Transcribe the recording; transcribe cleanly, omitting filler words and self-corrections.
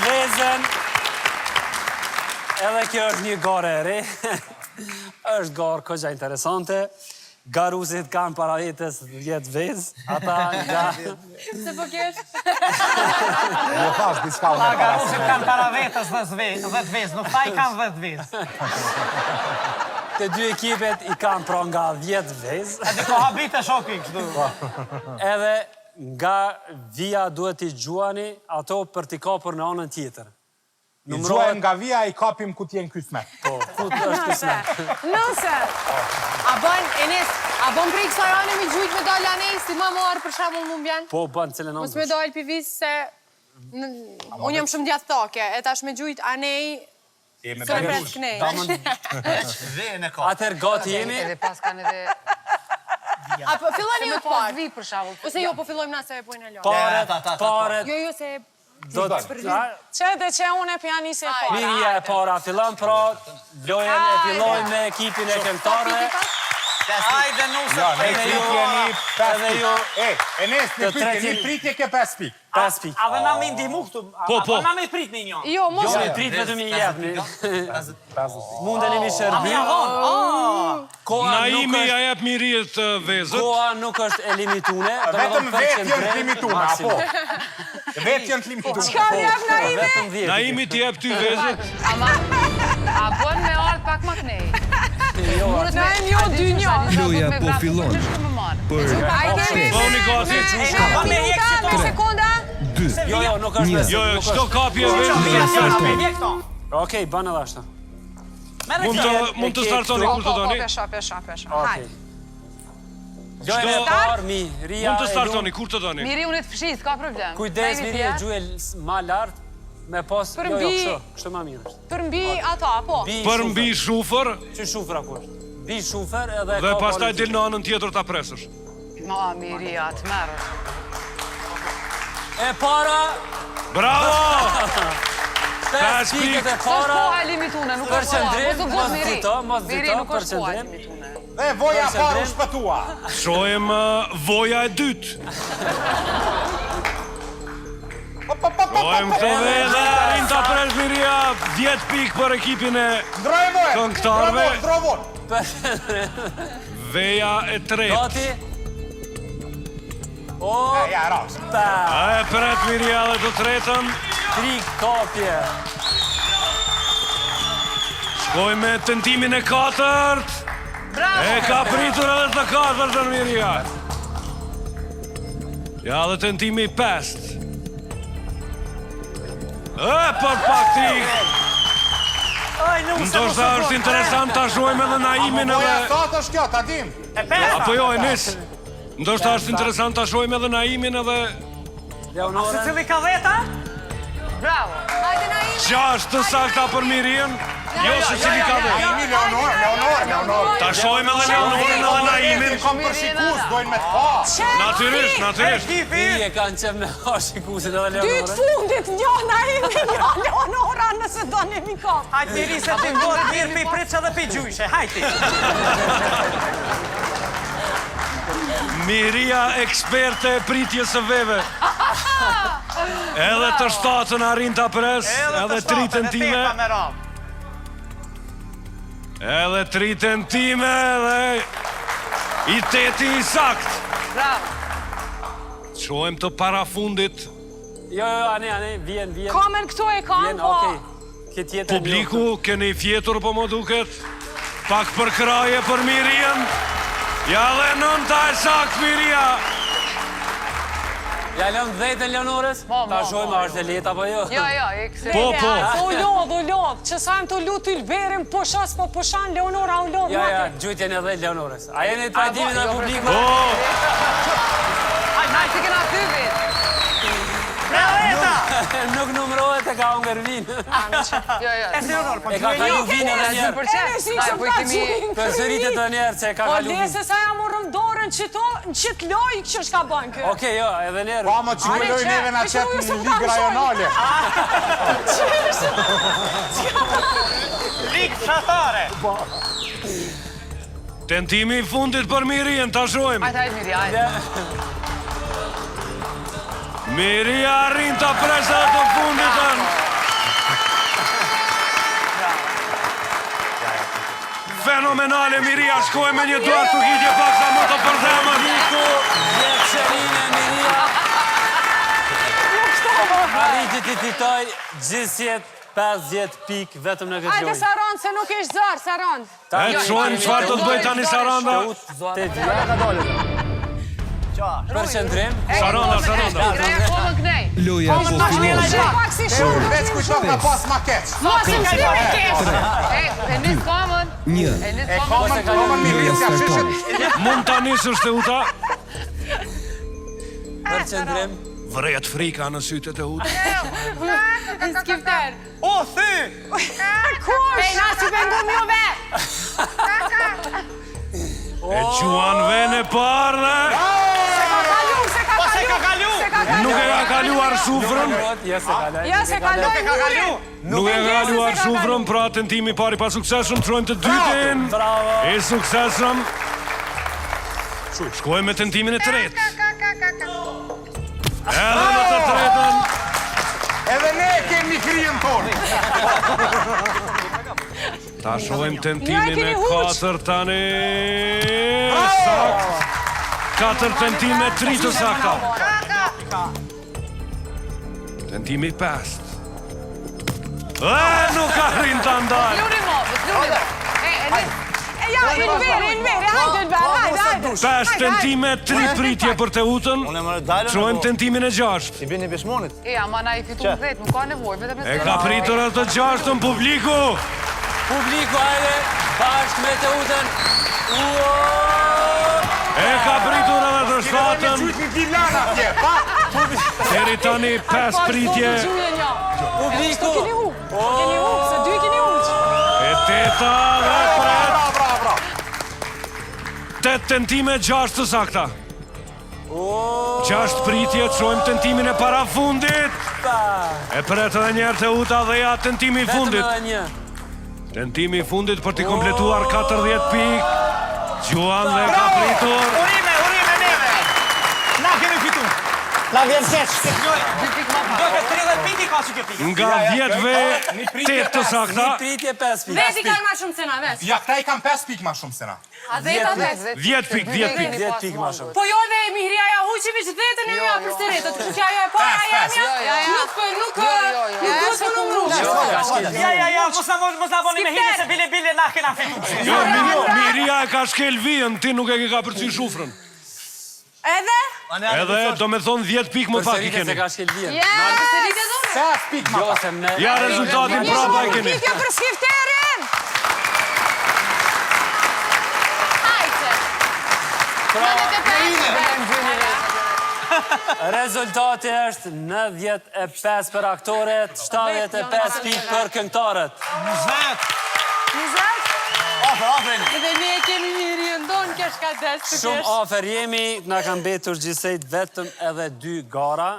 vezën. Edhe kjo është një garë e re. Është garë këgja interesante. Garuzit kanë para vetës 10 vezë. Ata nga... Se po kesh? Jo thash, diçka unë. Garuzit kanë para vetës 10 vezë, nuk ta I kanë 10 vezë. Të dy ekipet I kanë pra nga 10 vezë. A di ko habit e shoki kështu. Edhe nga vija duhet I gjuani ato për t'i kapur në anën tjetër. I gjuajmë nga vija, I kapim ku t'jen kysme. Po, ku është kysme. Nëse, a bën prej kësaj anë mi gjujt me dalë anej, si ma marë për shamull mu mbjen? Po, bën cilën anë. Mos me dalë pivis se... Unë jam shumë djatë take, e tash me gjujt anej... Së me pret kënej. Atër gati jemi. Edhe pas kanë edhe... A po filloni ju të parë? Vi për shavull. Ose jo, po fillojmë na se e pojnë e lojnë. Paret. Jo, se... Që dhe që unë e pjanisi e para. Mirja e para fillon, pra lojën e fillojnë me ekipin e këngëtarëve. Hajde nusë. Edhe ju... Enes, një pritje ke 5 pikë. 5 pikë. A dhe na me ndihmu këtu? Po. A na me prit një një? Jo, mos... Jo, me prit vetëm I jepni. Mundeni mi shërby. Naimi ja jep mirijet vezët. Koha nuk është e limitune. Vetëm vetë janë të limitune, apo? Vetë janë të limitune. Qka jep Naimi? Naimi t'i jep ty vezët. A bën me ardh pak më kënej. Naimi jo 2-1. Loja po fillon. Për Boni gati. Minuta, 3 sekonda. 2. Jo, nuk është besë. Jo, çdo kapje vezët. Okej, banë edhe ashtë. Mund të startoni kur të doni. Pesha. Okej. Lojën e parë, Miria Mund të e startoni kur të doni. Miri unë të fshis, ka problem. Kujdes, Miria e gjuje ma lartë. Me pas, jo, kështu ma mirë është. Për mbi ata, po. Për mbi shufër. Që shufra ku është? Bi shufer edhe... Dhe pastaj dil në anën tjetër ta presësh. Ma, Miria, të merë. E para... Bravo! 5 pikët e Së para... shkoha limitune, nuk është koha. Mos Miri, drito, nuk është koha përqendrim. limitune. Dhe voja parë u shpëtua. Shojmë voja e dytë. Shojmë të veda, rinë ta pres Miria, 10 pikë për ekipin e këngëtarëve. Ndrovon. Veja e tretë. Gati? O, Ja, ras. E pret Miria dhe të tretën. 3 kapje. Shkojmë me tentimin e katërt. E ka pritur edhe të katërtën Miria. Ja dhe tentimi I pest. Për pak trik. Ndoshta është interesant ta shohim edhe Naimin Voja edhe... thot është kjo, ta dim. Apo jo, Enis. Ndoshta është interesant ta shohim edhe Naimin edhe... Se cili ka veta? Bravo. Hajde Naimi. 6 të sakta për Mirin. Jo se cili ka dhe. Naimi, Leonor. Ta shohim edhe Leonorin edhe Naimin. Kom për shikus, dojnë me të pa. Natyrisht. I e kanë qep me shikusit edhe Dytë Leonorën. fundit, një Naimi, një Leonora, nëse do një mika. Hajtë Miri se të ngorë mirë pi pritës edhe pi gjujshe, hajti. Miria eksperte e pritjes së veve. Edhe të shtatën arrin ta pres, edhe 3 tentime. Edhe 3 tentime, edhe I 8 I sakt. Bravo. Shohem të parafundit. Jo, ane, vjen. Kamen këto e kam, Vjen, po. okej. Këtë jetën Publiku, keni fjetur po më duket. Pak për kraje për Mirien. Ja dhe 9 e sakt Miria. Ja lëmë 10 Leonorës? Ta shojmë, a është e letë apo jo? Jo, ekse. Po. U lodh, që sajmë të lutë Ylberin, po shas, po pushan Leonora, u lodh. Ja, gjujtjen edhe Leonorës. A jeni të pajtimin dhe publiku? Po. Hajtë të kena ty vetë. Nuk numërohet e ka unger vinë. Jo. E Leonor, po E ka kalu vinë edhe njerë. Përsëritet edhe njerë që e ka Po kalu vinë. lese sa jam u rëndorën qëto, në qitë lojë që shka banë kë. Okej, jo, edhe njerë. Pa më që lojë neve na qëtë në ligë rajonale. Ligë fshatare. Tentimi I fundit për Mirien, ta shojmë. Hajtë, Miri, hajtë. Miria arrin ta presë të funditën. fenomenale, Miria, shkoj me një duar të hitje pak sa më të përdhemën. Publiku, vjetëshërine, Miria. Arriti ti titoj gjithsjet 50 pikë vetëm në këtë Ajde, lojë. Saron, se nuk ish zërë, Saron. E shojmë çfarë do të bëj tani Saranda. Te dhja ka dole. Përqendrim. Saranda. Greja kohën kënej. Loja po fillon. Pak si shumë. Veç kujton nga pas ma keq. Mos i mështim e kesh. E nis komën. 1. E nis komën. Komën mi Loja rrit ja starton. shishit. Mund ta nisësh Teuta. Përqendrim. Vret frika në sytet e Ut. Skifter. O, thy! Ej, na si pëngum juve. E quan vene parë. Se ka kalu. Nuk e ka kaluar sufrën. Ja se kaloj. Ja, se kaloj. Nuk e ka kaluar sufrën, pra tentimi pari pa suksesshëm, trojmë të dytin. Bravo. E suksesshëm. Shkojmë me tentimin e tretë. Edhe në të tretën. Edhe ne kemi kryen tonë. Ta shojmë tentimin e katër tani. Sakt. 4 tentime, 3 të sakta. Tentimi 5. Nuk arrin të ndalë. Luri mo, luri. E nis. E ja, inver, hajde. 5 tentime, 3 pritje për Teutën. Shojmë tentimin e 6. I bini pishmonit. E, ama na i fitu 10, nuk ka nevojë, vetëm E ka pritur atë 6-ën publiku. Publiku, hajde, bashkë me Teutën. E ka pritur edhe të 7-ën. Qujt një dilan atje, pa? Deri tani 5 pritje. Publiku. Keni huk, se dy keni huk. E 8-a dhe pret. Bravo. 8 tentime, 6 të sakta. 6 pritje, shojmë tentimin e para fundit. E pret edhe njerë Teuta dhe ja tentimi i Vetëm fundit. edhe një. Tentimi i fundit për t'i kompletuar 40 pikë. Gjuan dhe ka pritur. Urime neve! Na kemi fitu. Na vjen keq. Do të 30 piki ka që kjo pikë. Nga 10-ve, 8 të sakta. Një pritje 5 pikë. Veti kanë ma shumë se na, ves. Ja, këta i kam 5 pikë ma shumë se na. A dhe ta ves. 10 pikë, 10 pikë. 10 pikë ma shumë. Po jo dhe Mihria ja huqivi që dhetën e ja për sëretët. Kështë ja e para ja. Ja, mos na boni me hile se bile na kena fitu. Jo, Miria e ka shkel vijën, ti nuk e ke ka përcy shufrën. Edhe? Edhe do me thonë 10 pikë më pak i Përsëritje se keni. ka shkel vjen. Ja, përsëritje do. 5 pikë ma Jo, pak. se me... Ja rezultatin prapa e keni. Pikja për skifterin! Hajde. Rezultati është 95 për aktoret, 75 pikë për këngëtarët. 20? Edhe ne kemi njëri ndonë kesh ka desë të kesh. Shumë afer jemi, na kanë betur gjithsejt vetëm edhe 2 gara.